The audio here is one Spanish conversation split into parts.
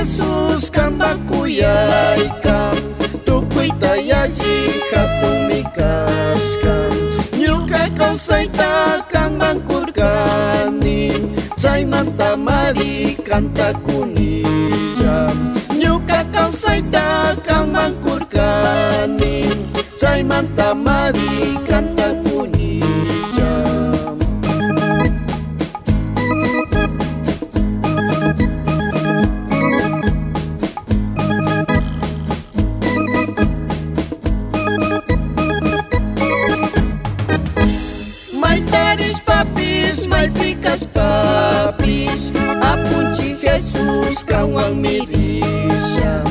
Jesus kambang kuyaykan tukuy tayaji hatun mikashkan ñuka kawsayta kanman kurkanin chaymanta mari kantakunilla ñuka kawsayta kanman kurkanin chaymanta mari kantakunilla. May pikas papis apunci Jesus kawang mirisya.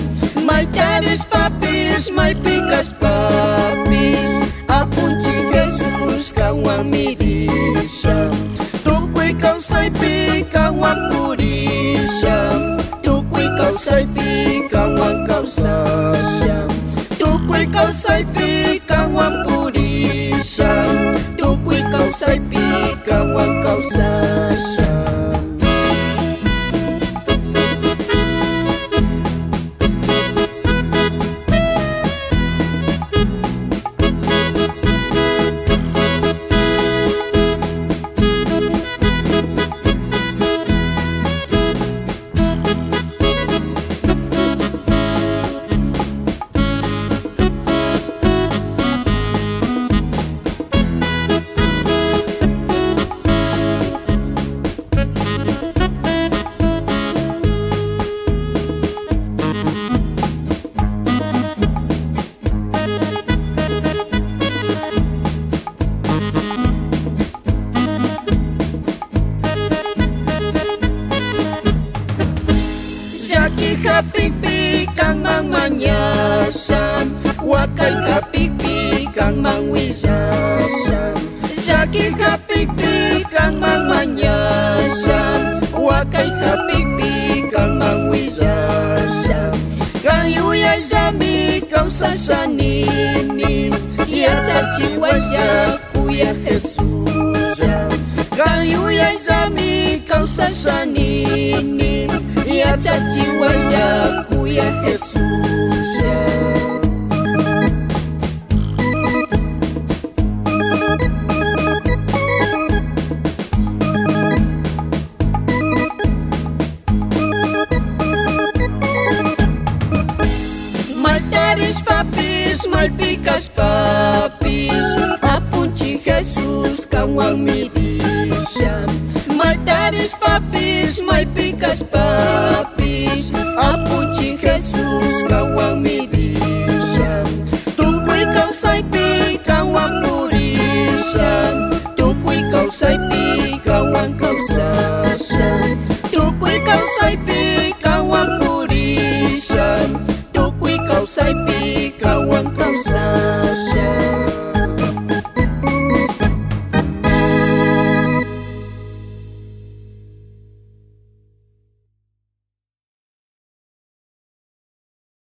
May taris papis, may pikas papis apunci Jesus kawang mirisya. Tukoy kawsay pikawang purisya, tukoy kawsay pikawang kawsasya, tukoy kawsay pikawang purisya, tukoy kawsay pikawang kawsasya. Hapikpi kang mangmanyasan, wakay hapikpi kang mangwisasan. Saki hapikpi kang mangmanyasan, wakay hapikpi kang mangwisasan. Kayuyay zami kau sasaninin, ya caci wajah kuya Jesus. Kayuyay zami kau sasaninin, ya caci wajahku ya Jesus. May taris papis, may pikas papis apunci Jesus kawang mirisya. May taris papis, may pikas papis apunci Jesus kawang mirisya. Tukoy kawsay pikawang purisya, tukoy kawsay pikawang kawsasya, tukoy kawsay pikawang purisya, tukoy kawsay